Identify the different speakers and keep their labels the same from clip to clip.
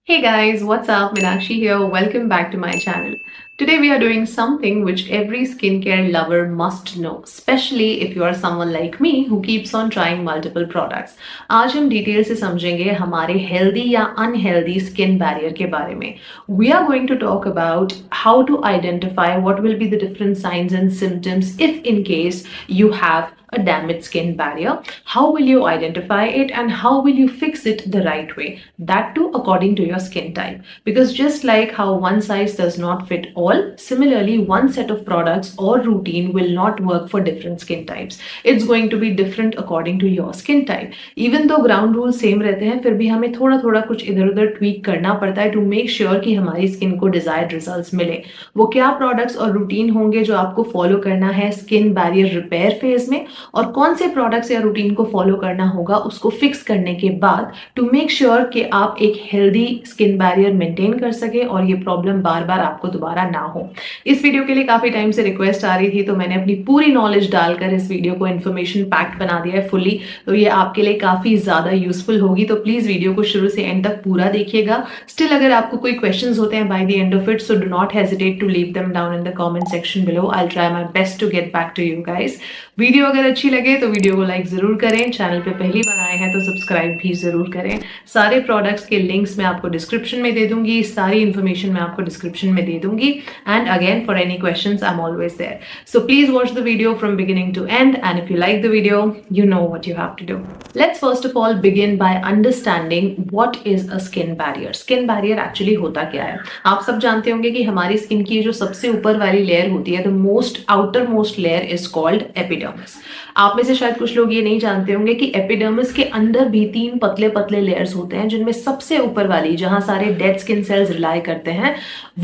Speaker 1: Hey guys, what's up? Meenakshi here. Welcome back to my channel. Today we are doing something which every skincare lover must know, especially if you are someone like me who keeps on trying multiple products. आज हम detail से समझेंगे हमारे healthy या unhealthy skin barrier के बारे में. We are going to talk about how to identify what will be the different signs and symptoms if in case you have a damaged skin barrier. How will you identify it and how will you fix it the right way? That too according to your skin type. Because just like how one size does not fit all, similarly one set of products or routine will not work for different skin types. It's going to be different according to your skin type. Even though ground rules same रहते हैं, फिर भी हमें थोड़ा थोड़ा कुछ इधर उधर ट्वीक करना पड़ता है to make sure कि हमारी स्किन को desired results मिले. वो क्या प्रोडक्ट्स और रूटीन होंगे जो आपको फॉलो करना है स्किन बैरियर रिपेयर फेज में, और कौन से प्रोडक्ट्स या रूटीन को फॉलो करना होगा उसको फिक्स करने के बाद टू मेक श्योर कि आप एक हेल्दी स्किन बैरियर मेंटेन कर सके और ये प्रॉब्लम बार बार आपको दोबारा ना हो. इस वीडियो के लिए काफी टाइम से रिक्वेस्ट आ रही थी, तो मैंने अपनी पूरी नॉलेज डालकर इस वीडियो को इन्फॉर्मेशन पैक्ड बना दिया है फुली. तो ये आपके लिए काफी ज्यादा यूजफुल होगी, तो प्लीज वीडियो को शुरू से एंड तक पूरा देखिएगा. स्टिल अगर आपको कोई क्वेश्चंस होते हैं by the end of it, so do not hesitate to leave them down in the comment section below. I will try my best to get back to you guys. Video अगर अच्छी लगे तो video को like जरूर करें. Channel पे पहली बार आए हैं तो सब्सक्राइब भी जरूर करें. सारे प्रोडक्ट्स के लिंक्स मैं आपको डिस्क्रिप्शन में दे दूंगी, सारी इन्फॉर्मेशन मैं आपको डिस्क्रिप्शन में दे दूंगी. And again for any questions I am always there. So please watch the video from beginning to end, and if you like the video you know what you have to do. Let's first of all begin by understanding what is a skin barrier. Skin barrier actually होता क्या है? आप सब जानते होंगे कि हमारी skin की जो सबसे ऊपर वाली लेयर होती है, the most outermost layer is called epidermis. आप में से शायद कुछ लोग ये नहीं जानते होंगे कि एपिडर्मिस के अंदर भी 3 पतले पतले लेयर्स होते हैं, जिनमें सबसे ऊपर वाली जहां सारे डेड स्किन सेल्स रिलाई करते हैं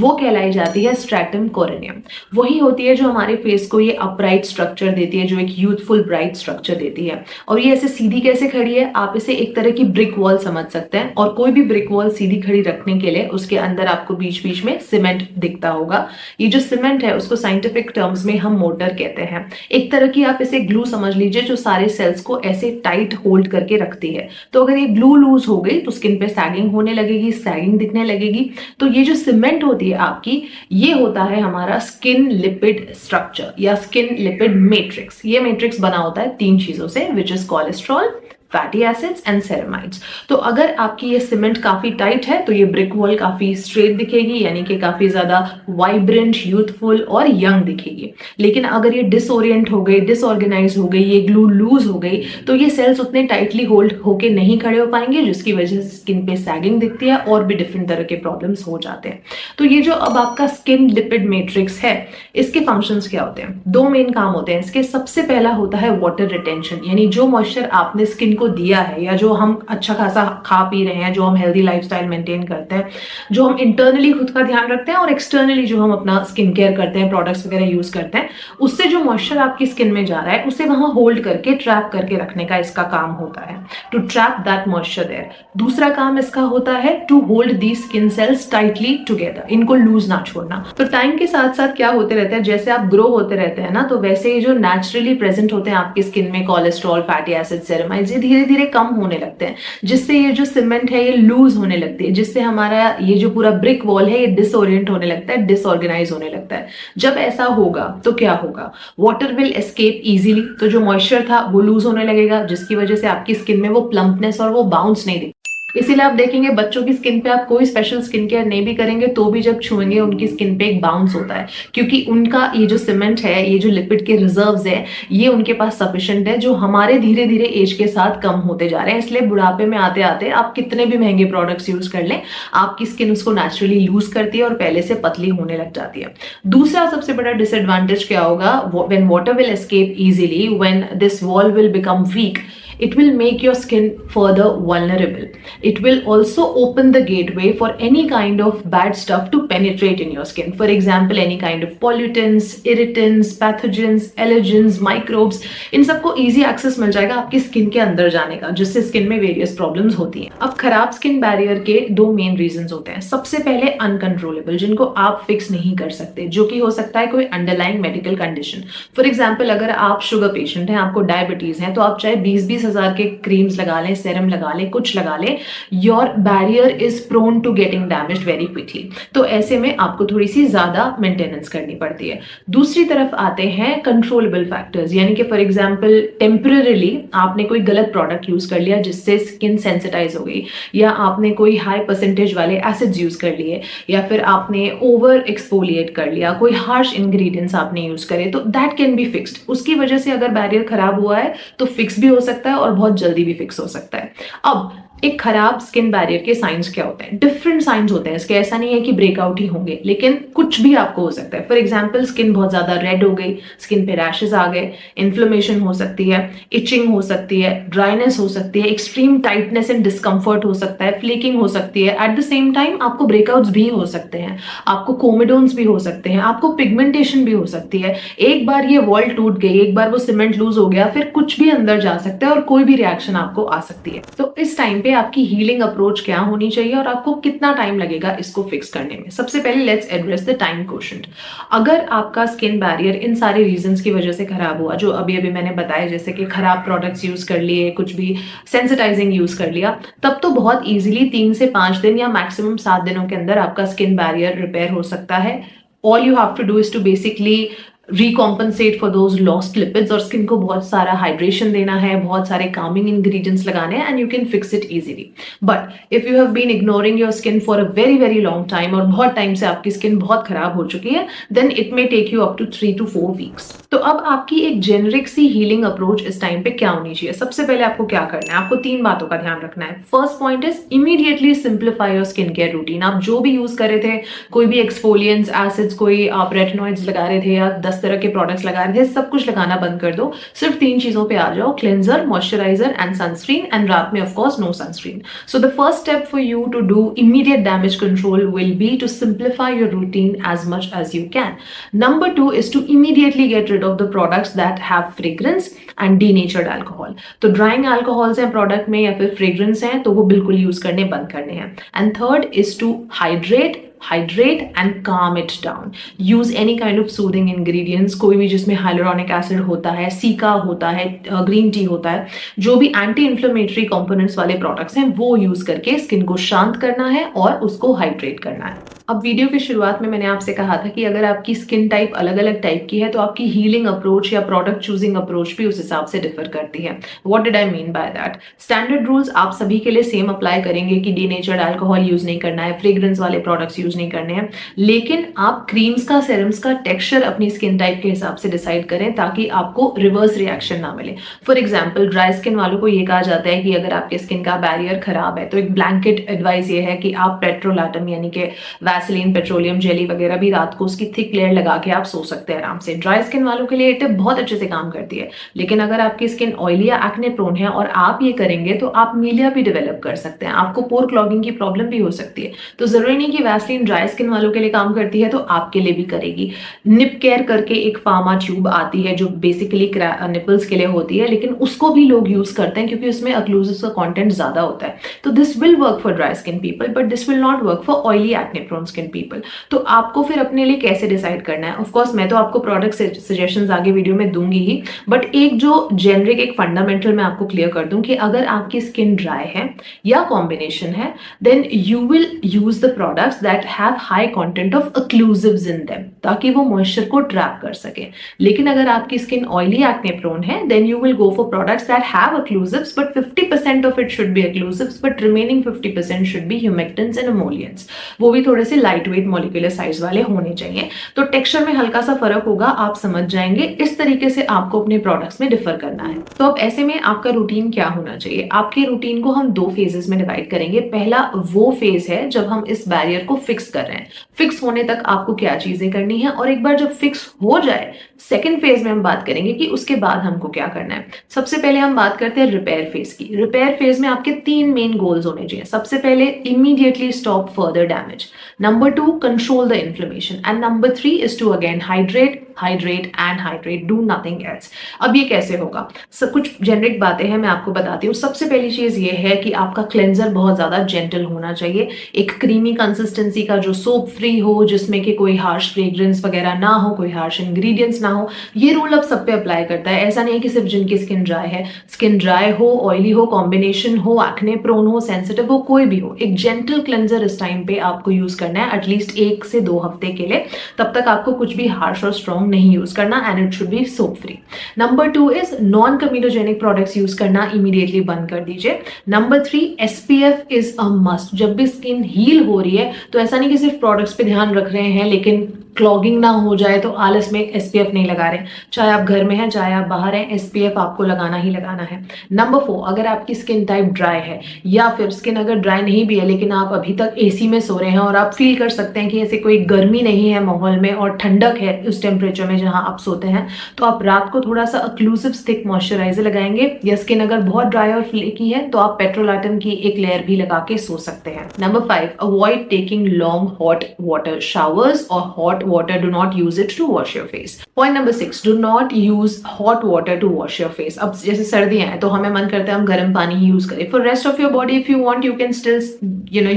Speaker 1: वो कहलाई जाती है स्ट्रैटम कोरिनियम. वही होती है जो हमारे फेस को ये अपराइट स्ट्रक्चर देती है, जो एक यूथफुल ब्राइट स्ट्रक्चर देती है. और ये ऐसे सीधी कैसे खड़ी है? आप इसे एक तरह की ब्रिक वॉल समझ सकते हैं. और कोई भी ब्रिक वॉल सीधी खड़ी रखने के लिए उसके अंदर आपको बीच बीच में सीमेंट दिखता होगा. ये जो सीमेंट है उसको साइंटिफिक टर्म्स में हम मोटर कहते हैं. एक तरह की आप इसे ग्लू समझ लीजिए जो सारे सेल्स को ऐसे टाइट होल्ड करके रखती है. तो अगर ये ग्लू लूज हो गई तो स्किन पे सैगिंग होने लगेगी, सैगिंग दिखने लगेगी. तो ये जो सीमेंट होती है आपकी, ये होता है हमारा स्किन लिपिड स्ट्रक्चर या स्किन लिपिड मैट्रिक्स. ये मैट्रिक्स बना होता है 3 चीजों से, which is cholesterol, fatty acids and ceramides. तो अगर आपकी ये सीमेंट काफी टाइट है तो ये ब्रिक वॉल काफी स्ट्रेट दिखेगी, यानी कि काफी ज्यादा वाइब्रेंट, यूथफुल और यंग दिखेगी. लेकिन अगर ये डिसओरिएंट हो गई, डिसऑर्गेनाइज हो गई, ये ग्लू लूज हो गई, तो ये सेल्स उतने टाइटली होल्ड होके नहीं खड़े हो पाएंगे, जिसकी वजह से स्किन पे सैगिंग दिखती है और भी डिफरेंट तरह के प्रॉब्लम्स हो जाते हैं. तो ये जो अब आपका स्किन लिपिड मैट्रिक्स है, इसके फंक्शंस क्या होते हैं? 2 मेन काम होते हैं इसके. सबसे पहला होता है वाटर रिटेंशन, यानी जो मॉइस्चर आपने स्किन को दिया है या जो हम अच्छा खासा खा पी रहे हैं, जो हम हेल्दी लाइफस्टाइल मेंटेन करते हैं, जो हम इंटरनली खुद का ध्यान रखते हैं और एक्सटर्नली जो हम अपना स्किन केयर करते हैं, प्रोडक्ट्स वगैरह यूज करते हैं, उससे जो मॉइस्चर आपकी स्किन में जा रहा है उसे वहां होल्ड करके ट्रैप करके रखने का इसका काम होता है, to trap that moisture there. दूसरा काम इसका होता है to hold the skin cells tightly together, इनको लूज ना छोड़ना. तो टाइम के साथ साथ क्या होते रहता है, जैसे आप ग्रो होते रहते हैं ना, तो वैसे ही जो नेचुरली प्रेजेंट होते हैं आपकी स्किन में कोलेस्ट्रॉल, फैटी एसिड, सेरेमाइड्स, ये धीरे धीरे कम होने लगते हैं, जिससे ये जो सीमेंट है ये लूज होने लगती है, जिससे हमारा ये जो पूरा ब्रिक वॉल है ये डिसओरिएंट होने लगता है, डिसऑर्गेनाइज होने लगता है. जब ऐसा होगा तो क्या होगा? वाटर विल एस्केप इजीली, तो जो मॉइस्चर था वो लूज होने लगेगा, जिसकी वजह से आपकी स्किन में वो प्लम्पनेस और वो बाउंस नहीं दिखेगा. इसीलिए आप देखेंगे बच्चों की स्किन पे आप कोई स्पेशल स्किन केयर नहीं भी करेंगे तो भी जब छुएंगे उनकी स्किन पे एक बाउंस होता है, क्योंकि उनका ये जो सीमेंट है, ये जो लिपिड के रिजर्व्स है, ये उनके पास सफिशिएंट है, जो हमारे धीरे धीरे एज के साथ कम होते जा रहे हैं. इसलिए बुढ़ापे में आते आते आप कितने भी महंगे प्रोडक्ट्स यूज कर लें, आपकी स्किन उसको नेचुरली लूज करती है और पहले से पतली होने लग जाती है. दूसरा सबसे बड़ा डिसएडवांटेज क्या होगा? When water will escape easily, when this wall will become weak, it will make your skin further vulnerable. It will also open the gateway for any kind of bad stuff to penetrate in your skin. For example, any kind of pollutants, irritants, pathogens, allergens, microbes, इन सबको easy access मिल जाएगा आपकी skin के अंदर जाने का, जिससे skin में various problems होती हैं. अब खराब स्किन बैरियर के 2 मेन रीजंस होते हैं. सबसे पहले अनकंट्रोलेबल, जिनको आप फिक्स नहीं कर सकते, जो कि हो सकता है कोई underlying medical condition. For example, अगर आप शुगर पेशेंट हैं, आपको डायबिटीज है, तो आप चाहे 20-20 10,000 के क्रीम्स लगा लें, सेरम लगा लें, कुछ लगा लें, your barrier is prone to getting damaged very quickly. तो ऐसे में आपको थोड़ी सी ज्यादा मेंटेनेंस करनी पड़ती है। दूसरी तरफ आते हैं कंट्रोलेबल फैक्टर्स, यानी कि फॉर एग्जांपल टेम्पररीली आपने कोई गलत प्रोडक्ट यूज कर लिया जिससे स्किन सेंसिटाइज हो गई, या आपने कोई हाई परसेंटेज वाले एसिड्स यूज कर लिए, या फिर आपने ओवर एक्सफोलिएट कर लिया, कोई हार्श इंग्रेडिएंट्स आपने यूज करे, तो दैट कैन बी फिक्स्ड। उसकी वजह से अगर बैरियर खराब हुआ है तो फिक्स भी हो सकता है और बहुत जल्दी भी फिक्स हो सकता है। अब एक खराब स्किन बैरियर के साइंस क्या होते हैं? डिफरेंट साइंस होते हैं इसके, ऐसा नहीं है कि ब्रेकआउट ही होंगे, लेकिन कुछ भी आपको हो सकता है। फॉर एग्जांपल स्किन बहुत ज्यादा रेड हो गई, स्किन पे रैशेस आ गए, इन्फ्लेमेशन हो सकती है, इचिंग हो सकती है, ड्राइनेस हो सकती है, एक्सट्रीम टाइटनेस एंड डिस्कंफर्ट हो सकता है, फ्लेकिंग हो सकती है। एट द सेम टाइम आपको ब्रेकआउट्स भी हो सकते हैं, आपको कोमेडोन्स भी हो सकते हैं, आपको पिगमेंटेशन भी हो सकती है। एक बार ये वॉल टूट गई, एक बार वो सीमेंट लूज हो गया, फिर कुछ भी अंदर जा सकता है और कोई भी रिएक्शन आपको आ सकती है। तो इस टाइम पे आपकी हीलिंग अप्रोच क्या होनी चाहिए और आपको कितना टाइम लगेगा इसको फिक्स करने में? सबसे पहले let's address the time quotient. अगर आपका स्किन बैरियर इन सारे रीजंस की वजह से खराब हुआ, जो अभी अभी मैंने बताया, जैसे कि खराब प्रोडक्ट्स यूज कर लिए, कुछ भी सेंसिटाइजिंग यूज कर लिया, तब तो बहुत इजीली 3 से 5 दिन या मैक्सिमम 7 दिनों के अंदर आपका स्किन बैरियर रिपेयर हो सकता है। All you have to do is to basically recompensate for those lost lipids, और स्किन को बहुत सारा हाइड्रेशन देना है, बहुत सारे कामिंग इंग्रेडिएंट्स लगाने हैं, and you can fix it easily. But if you have been ignoring your skin for a very very long time, और बहुत टाइम से आपकी स्किन बहुत खराब हो चुकी है, then it may take you up to 3 to 4 weeks. तो अब आपकी एक जेनरिक सी हीलिंग अप्रोच इस टाइम पे क्या होनी चाहिए? सबसे पहले आपको क्या करना है? आपको 3 बातों का ध्यान रखना है। First point is immediately simplify your skin care routine. आप जो भी यूज कर रहे थे, कोई भी एक्सफोलिएंट्स, एसिड्स, कोई आप रेटिनॉइड्स लगा रहे थे या 10 तरह के प्रोडक्ट्स लगा रहे थे, सब कुछ लगाना बंद कर दो। सिर्फ 3 चीजों पे आ जाओ, cleanser, moisturizer and sunscreen, and रात में of course no sunscreen. So the first step for you to do immediate damage control will be to simplify your routine as much as you can. Number 2 is to immediately get rid of the products that have fragrance and denatured alcohol. तो drawing alcohols हैं product में या फिर fragrance हैं, तो वो बिल्कुल use करने बंद करने हैं। And third is to hydrate and calm it down. Use any kind of soothing ingredients, कोई भी जिसमें hyaluronic acid होता है, सीका होता है, ग्रीन टी होता है, जो भी एंटी इन्फ्लेमेटरी कंपोनेंट्स वाले प्रोडक्ट्स हैं वो यूज करके स्किन को शांत करना है और उसको हाइड्रेट करना है। अब वीडियो की शुरुआत में मैंने आपसे कहा था कि अगर आपकी स्किन टाइप अलग अलग टाइप की है तो आपकी हीलिंग अप्रोच या प्रोडक्ट चूजिंग अप्रोच भी उस हिसाब से डिफर करती है। What did I mean by that? Standard rules आप सभी के लिए सेम अप्लाई करेंगे कि डीनेचर्ड अल्कोहल यूज नहीं करना है, फ्रेग्रेंस वाले प्रोडक्ट्स यूज नहीं करने हैं, लेकिन आप क्रीम्स का, सेरम्स का टेक्सचर अपनी स्किन टाइप के हिसाब से डिसाइड करें ताकि आपको रिवर्स रिएक्शन ना मिले। फॉर एग्जाम्पल ड्राई स्किन वालों को ये कहा जाता है कि अगर आपके स्किन का बैरियर खराब है तो एक ब्लैंकेट एडवाइस ये है कि आप पेट्रोलाटम यानी कि वैसलीन, पेट्रोलियम जेली वगैरह भी रात को उसकी थिक लेयर लगा के आप सो सकते हैं आराम से। ड्राई स्किन वालों के लिए ये टिप बहुत अच्छे से काम करती है, लेकिन अगर आपकी स्किन ऑयली या एक्ने प्रोन है और आप ये करेंगे तो आप मीलिया भी डेवलप कर सकते हैं, आपको पोर क्लॉगिंग की प्रॉब्लम भी हो सकती है। तो जरूरी नहीं कि वैसलीन ड्राई स्किन वालों के लिए काम करती है तो आपके लिए भी करेगी। निप केयर करके एक फार्मा ट्यूब आती है जो बेसिकली निपल्स के लिए होती है, लेकिन उसको भी लोग यूज करते हैं क्योंकि उसमें ऑक्लूसिव्स का कंटेंट ज्यादा होता है। तो this will work for dry skin people but this will not work for oily acne prone skin people. तो आपको फिर अपने लिए कैसे डिसाइड करना है? ऑफ कोर्स मैं तो आपको प्रोडक्ट सजेशंस आगे वीडियो में दूंगी ही, बट एक जो जेनरिक एक फंडामेंटल मैं आपको क्लियर कर दूं कि अगर आपकी स्किन ड्राई है या कॉम्बिनेशन है, then you will use the products that have high content of occlusives in them ताकि वो मॉइस्चर को ट्रैप कर सके। लेकिन अगर आपकी स्किन ऑयली एक्ने प्रोन है, then you will go for products that have occlusives but 50% of it should be occlusives but remaining 50% should be humectants and emollients. वो भी थोड़े से लाइट वेट मॉलिक्यूलर साइज वाले होने चाहिए। तो टेक्सचर में हल्का सा फर्क होगा, आप समझ जाएंगे। इस तरीके से आपको अपने प्रोडक्ट्स में डिफर करना है। तो अब ऐसे में आपका रूटीन क्या होना चाहिए? आपके रूटीन को हम 2 फेजेस में डिवाइड करेंगे। पहला वो फेज है जब हम इस बैरियर को फिक्स कर रहे हैं, फिक्स होने तक आपको क्या चीजें करनी है, और एक बार जब फिक्स हो जाए सेकेंड फेज में हम बात करेंगे कि उसके बाद हमको क्या करना है। सबसे पहले हम बात करते हैं रिपेयर फेज की। रिपेयर फेज में आपके 3 मेन गोल्स होने चाहिए। सबसे पहले immediately stop further damage, number 2 control the inflammation, and number 3 is to again hydrate, hydrate and hydrate, do nothing else. अब ये कैसे होगा? सब कुछ जेनरिक बातें हैं, मैं आपको बताती हूँ। सबसे पहली चीज ये है कि आपका क्लेंजर बहुत ज्यादा जेंटल होना चाहिए, एक क्रीमी कंसिस्टेंसी का जो सोप फ्री हो, जिसमें कि कोई हार्श फ्रेग्रेंस वगैरह ना हो, कोई हार्श इंग्रेडिएंट्स ना हो। ये रूल अब सब पे अप्लाई करता है, ऐसा नहीं है कि सिर्फ जिनकी स्किन ड्राई है। स्किन ड्राई हो, ऑयली हो, कॉम्बिनेशन हो, एक्ने प्रोन हो, सेंसिटिव हो, कोई भी हो, एक जेंटल क्लेंजर इस टाइम पे आपको यूज करना है एटलीस्ट 1 से 2 हफ्ते के लिए। तब तक आपको कुछ भी हार्श और स्ट्रॉन्ग नहीं यूज करना and it should be soap free. Number 2 is non comedogenic products use करना इमीडिएटली बंद कर दीजिए। Number 3, SPF is a must. जब भी स्किन हील हो रही है तो ऐसा नहीं कि सिर्फ प्रोडक्ट्स पे ध्यान रख रहे हैं लेकिन क्लॉगिंग ना हो जाए तो आलस में SPF नहीं लगा रहे। चाहे आप घर में हैं चाहे आप बाहर हैं, SPF आपको लगाना ही लगाना है। नंबर 4, अगर आपकी स्किन टाइप ड्राई है या फिर स्किन अगर ड्राई नहीं भी है लेकिन आप अभी तक AC में सो रहे हैं और आप फील कर सकते हैं कि ऐसे कोई गर्मी नहीं है माहौल में और ठंडक है उस टेम्परेचर में जहां आप सोते हैं, तो आप रात को थोड़ा सा ऑक्लूसिव थिक मॉइस्चराइजर लगाएंगे। या स्किन अगर बहुत ड्राई और फ्लेकी है तो आप पेट्रोलाटम की एक लेयर भी लगा के सो सकते हैं। Number 5, avoid taking long hot water showers और hot water. Do not use it to wash your face. Point number 6, do not use hot water to wash your face. अब जैसे सर्दियां हैं तो हमें मन करता है हम गर्म पानी ही यूज करें। For rest of your body, if you want, you can still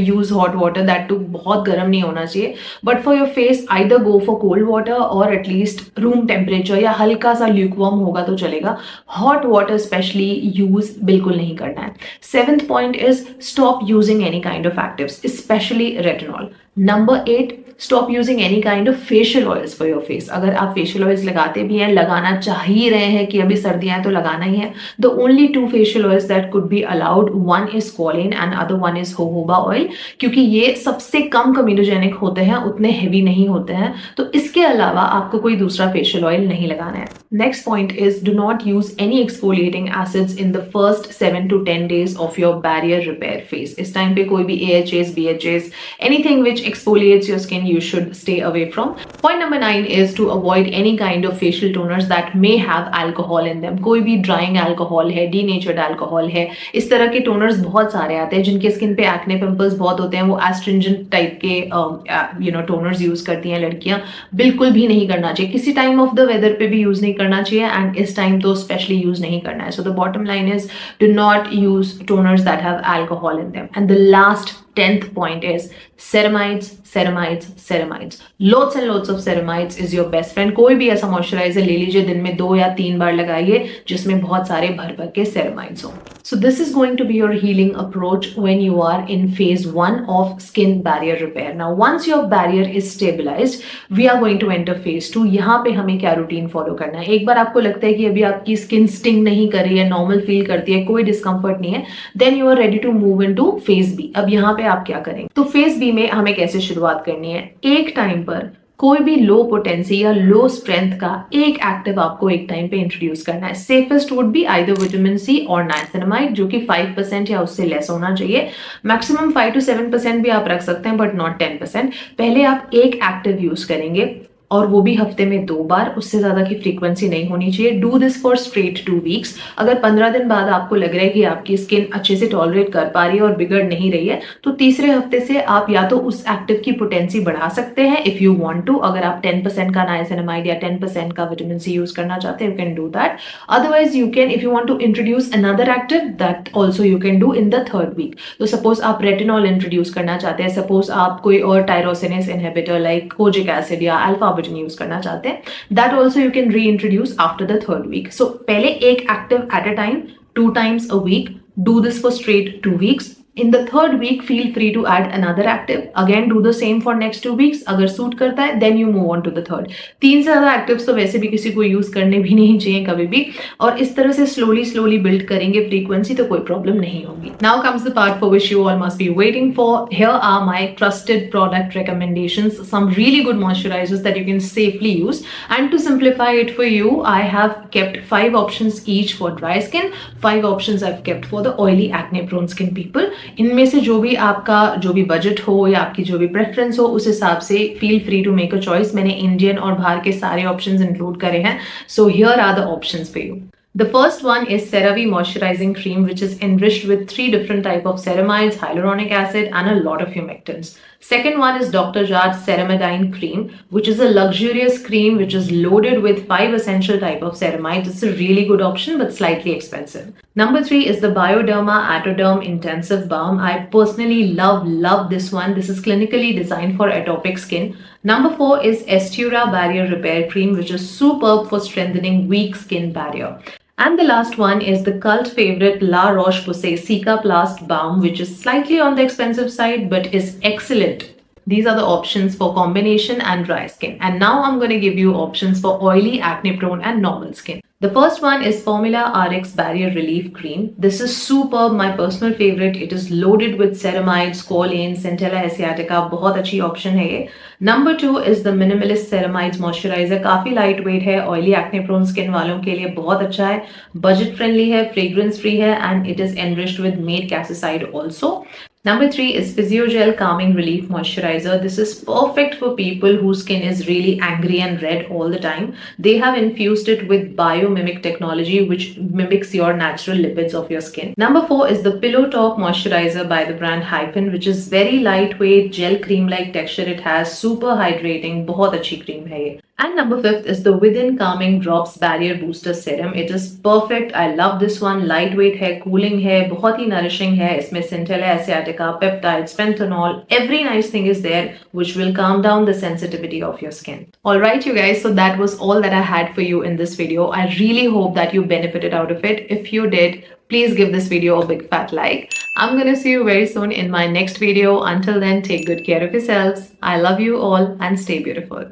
Speaker 1: use hot water. That too बहुत गर्म नहीं होना चाहिए। But for your face, either go for cold water or at least room temperature या हल्का सा lukewarm होगा तो चलेगा। Hot water especially use बिल्कुल नहीं करना है। 7th point is stop using any kind of actives, especially retinol. Number 8, stop using any kind of facial oils for your face. अगर आप फेशियल ऑयल्स लगाते भी हैं, लगाना चाह ही रहे हैं कि अभी सर्दियां हैं तो लगाना ही है, the only 2 facial oils that could be allowed, one is squalane and other one is jojoba oil, क्योंकि ये सबसे कम कम्यूनोजेनिक होते हैं, उतने हेवी नहीं होते हैं। तो इसके अलावा आपको कोई दूसरा फेशियल ऑयल नहीं लगाना है। Next point is do not use any exfoliating acids in the first 7 to 10 days of your barrier repair phase. इस टाइम पे कोई भी AHAs, BHAs, anything which exfoliates your skin you should stay away from. Point number 9 is to avoid any kind of facial toners that may have alcohol in them. कोई भी drying alcohol है, denatured alcohol है, इस तरह के toners बहुत सारे आते हैं जिनके स्किन पे acne pimples बहुत होते हैं, वो astringent टाइप के toners यूज करती हैं लड़कियां। बिल्कुल भी नहीं करना चाहिए, किसी टाइम ऑफ द वेदर पे भी यूज नहीं करना चाहिए एंड इस टाइम तो स्पेशली यूज नहीं करना है। So the bottom line is do not use toners that have alcohol in them. And the last 10th point is ceramides, ceramides, ceramides. Loads and loads of ceramides is your best friend. कोई भी ऐसा moisturiser ले लीजिए, दिन में 2 या 3 बार लगाइए जिसमें बहुत सारे भर भर के ceramides हो। So this is going to be your healing approach when you are in phase 1 of skin barrier repair. Now once your barrier is stabilized, we are going to enter phase 2. यहाँ पे हमें क्या routine follow करना है? एक बार आपको लगता है कि अभी आपकी स्किन स्टिंग नहीं कर रही है, नॉर्मल फील करती है, कोई डिस्कम्फर्ट नहीं है, then you are ready to move into phase B. अब यहाँ पे आप क्या करेंगे? तो फेज बी में हमें कैसे शुरुआत करनी है? एक टाइम पर कोई भी लो पोटेंसी या लो स्ट्रेंथ का एक एक्टिव आपको एक टाइम पे इंट्रोड्यूस करना है। Safest would be either vitamin C और नाइसिनामाइड, जो कि 5% या उससे लेस होना चाहिए। मैक्सिमम 5 to 7% भी आप रख सकते हैं बट नॉट 10%। पहले आप एक एक्टिव यूज करेंगे और वो भी हफ्ते में 2 बार, उससे ज्यादा की फ्रीक्वेंसी नहीं होनी चाहिए। Do this for straight 2 weeks. अगर 15 दिन बाद आपको लग रहा है कि आपकी स्किन अच्छे से टॉलरेट कर पा रही है और बिगड़ नहीं रही है, तो तीसरे हफ्ते से आप या तो उस एक्टिव की पोटेंसी बढ़ा सकते हैं इफ यू वांट टू। अगर आप 10% का नाइसिनामाइड या 10% का विटामिन C यूज करना चाहते हैं, you can do that. Otherwise you can, if you want to introduce another active, that also you can do in the 3rd week. तो suppose आप रेटिनॉल इंट्रोड्यूस करना चाहते हैं, सपोज आप कोई और tyrosinase inhibitor like kojic acid या alpha arbutin use करना चाहते हैं, that also you can reintroduce after the 3rd week. So पहले एक active at a time, 2 times a week. Do this for straight 2 weeks. In the 3rd week, feel free to add another active. Again, do the same for next 2 weeks. अगर suit करता है, then you move on to the 3rd. 3 से ज्यादा actives तो वैसे भी किसी को यूज करने भी नहीं चाहिए कभी भी, और इस तरह से स्लोली बिल्ड करेंगे फ्रीक्वेंसी तो कोई प्रॉब्लम नहीं होगी। Now comes the part for which you all must be waiting for. Here are my trusted product recommendations, some really good moisturizers that you can safely use. And to simplify it for you, I have kept 5 options each for dry skin, 5 options I've kept for the oily acne prone skin people. इनमें से जो भी आपका जो भी budget हो या आपकी जो भी प्रेफरेंस हो, उस हिसाब से feel free to make a choice. मैंने इंडियन और बाहर के सारे ऑप्शंस इंक्लूड करे हैं, so here are the options for you. The first one is CeraVe Moisturizing Cream, which is enriched with 3 different types of ceramides, hyaluronic acid, and a lot of humectants. Second one is Dr. Jart Ceramidine Cream, which is a luxurious cream which is loaded with 5 essential types of ceramides. It's a really good option but slightly expensive. Number 3 is the Bioderma Atoderm Intensive Balm. I personally love this one. This is clinically designed for atopic skin. Number 4 is Estura Barrier Repair Cream, which is superb for strengthening weak skin barrier. And the last one is the cult favorite La Roche-Posay Cicaplast Balm, which is slightly on the expensive side but is excellent. These are the options for combination and dry skin. And now I'm going to give you options for oily, acne prone and normal skin. The first one is Formula RX Barrier Relief Cream. This is superb, my personal favorite. It is loaded with ceramides, squalane, Centella asiatica. बहुत अच्छी option है ये. Number 2 is the Minimalist Ceramides Moisturizer. काफी lightweight है, oily acne prone skin वालों के लिए बहुत अच्छा है. Budget friendly है, fragrance free है, and it is enriched with made casicide also. Number 3 is Physiogel Calming Relief Moisturizer. This is perfect for people whose skin is really angry and red all the time. They have infused it with biomimic technology which mimics your natural lipids of your skin. Number 4 is the Pillow Talk Moisturizer by the brand Hyphen, which is very lightweight, gel cream-like texture it has, super hydrating, बहुत अच्छी cream है ये. And number 5 is the Within Calming Drops Barrier Booster Serum. It is perfect. I love this one. Lightweight है, cooling है, बहुत ही nourishing है. इसमें Centella asiatica, peptides, panthenol, every nice thing is there which will calm down the sensitivity of your skin. Alright you guys, so that was all that I had for you in this video. I really hope that you benefited out of it. If you did, please give this video a big fat like. I'm gonna see you very soon in my next video. Until then, take good care of yourselves. I love you all and stay beautiful.